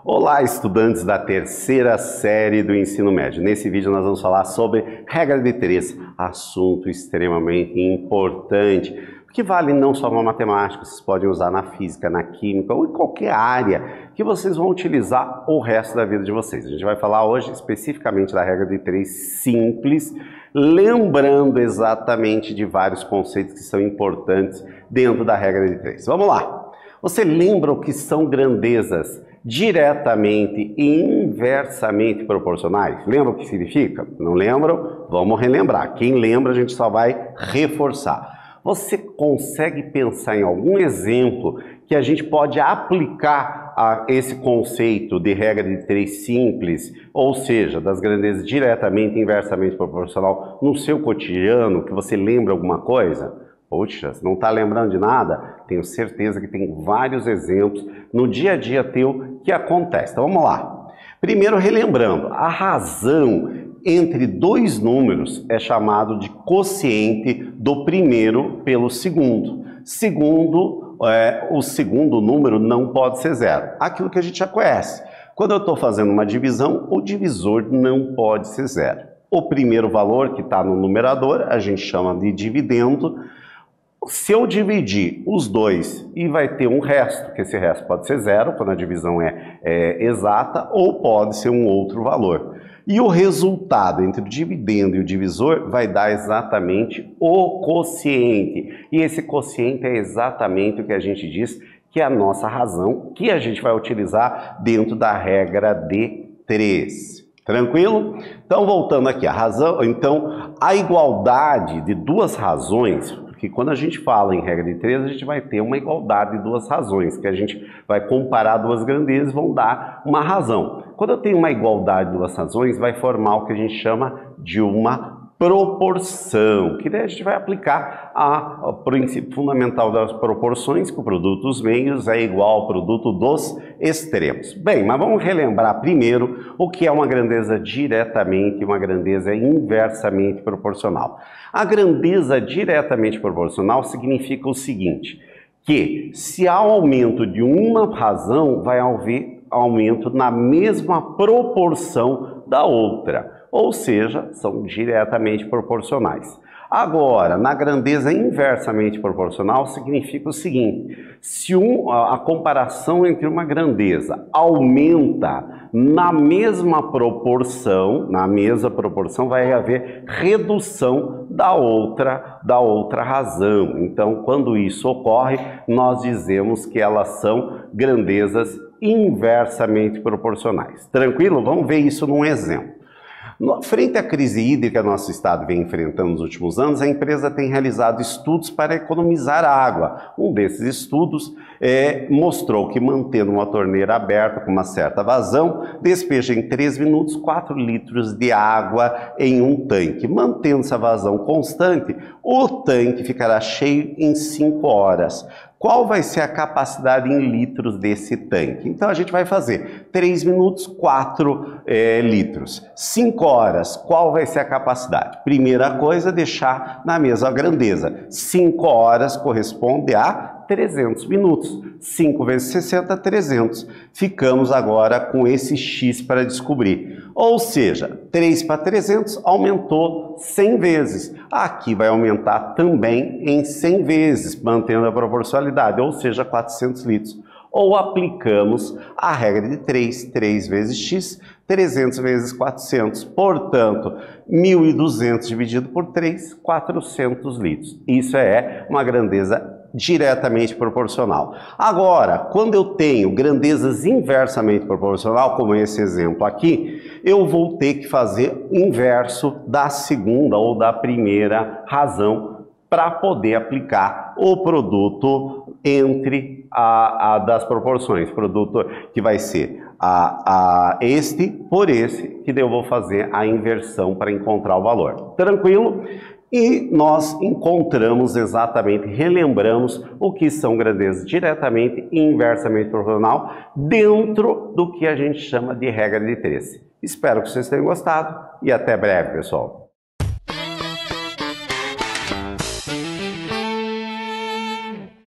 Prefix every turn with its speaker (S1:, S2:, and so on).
S1: Olá, estudantes da terceira série do ensino médio. Nesse vídeo nós vamos falar sobre regra de três, assunto extremamente importante, que vale não só na matemática, vocês podem usar na física, na química ou em qualquer área que vocês vão utilizar o resto da vida de vocês. A gente vai falar hoje especificamente da regra de três simples, lembrando exatamente de vários conceitos que são importantes dentro da regra de três. Vamos lá! Você lembra o que são grandezas diretamente e inversamente proporcionais? Lembra o que significa? Não lembram? Vamos relembrar. Quem lembra, a gente só vai reforçar. Você consegue pensar em algum exemplo que a gente pode aplicar a esse conceito de regra de três simples, ou seja, das grandezas diretamente e inversamente proporcional no seu cotidiano, que você lembra alguma coisa? Poxa, não está lembrando de nada? Tenho certeza que tem vários exemplos no dia a dia teu que acontece. Então vamos lá. Primeiro, relembrando, a razão entre dois números é chamado de quociente do primeiro pelo segundo. O segundo número não pode ser zero. Aquilo que a gente já conhece. Quando eu estou fazendo uma divisão, o divisor não pode ser zero. O primeiro valor que está no numerador, a gente chama de dividendo. Se eu dividir os dois e vai ter um resto, que esse resto pode ser zero, quando a divisão é exata, ou pode ser um outro valor. E o resultado entre o dividendo e o divisor vai dar exatamente o quociente. E esse quociente é exatamente o que a gente diz que é a nossa razão, que a gente vai utilizar dentro da regra de três. Tranquilo? Então, voltando aqui, a razão, então, a igualdade de duas razões, porque quando a gente fala em regra de três, a gente vai ter uma igualdade de duas razões, que a gente vai comparar duas grandezas e vão dar uma razão. Quando eu tenho uma igualdade de duas razões, vai formar o que a gente chama de uma proporção, que daí a gente vai aplicar o princípio fundamental das proporções, que o produto dos meios é igual ao produto dos extremos. Bem, mas vamos relembrar primeiro o que é uma grandeza diretamente e uma grandeza inversamente proporcional. A grandeza diretamente proporcional significa o seguinte, que se há aumento de uma razão, vai haver aumento na mesma proporção da outra. Ou seja, são diretamente proporcionais. Agora, na grandeza inversamente proporcional, significa o seguinte, se a comparação entre uma grandeza aumenta na mesma proporção, vai haver redução da outra razão. Então, quando isso ocorre, nós dizemos que elas são grandezas inversamente proporcionais. Tranquilo? Vamos ver isso num exemplo. Frente à crise hídrica que nosso estado vem enfrentando nos últimos anos, a empresa tem realizado estudos para economizar água. Um desses estudos mostrou que mantendo uma torneira aberta com uma certa vazão, despeja em 3 minutos 4 litros de água em um tanque. Mantendo essa vazão constante, o tanque ficará cheio em 5 horas. Qual vai ser a capacidade em litros desse tanque? Então a gente vai fazer 3 minutos, 4 litros. 5 horas, qual vai ser a capacidade? Primeira coisa, deixar na mesma grandeza. 5 horas corresponde a 300 minutos. 5 vezes 60, 300. Ficamos agora com esse X para descobrir. Ou seja, 3 para 300 aumentou 100 vezes. Aqui vai aumentar também em 100 vezes, mantendo a proporcionalidade, ou seja, 400 litros. Ou aplicamos a regra de 3, 3 vezes x, 300 vezes 400. Portanto, 1.200 dividido por 3, 400 litros. Isso é uma grandeza diretamente proporcional. Agora, quando eu tenho grandezas inversamente proporcional, como esse exemplo aqui, eu vou ter que fazer o inverso da segunda ou da primeira razão para poder aplicar o produto entre das proporções. Produto que vai ser este por esse, que daí eu vou fazer a inversão para encontrar o valor. Tranquilo? E nós encontramos exatamente, relembramos o que são grandezas diretamente e inversamente proporcional dentro do que a gente chama de regra de três. Espero que vocês tenham gostado e até breve, pessoal.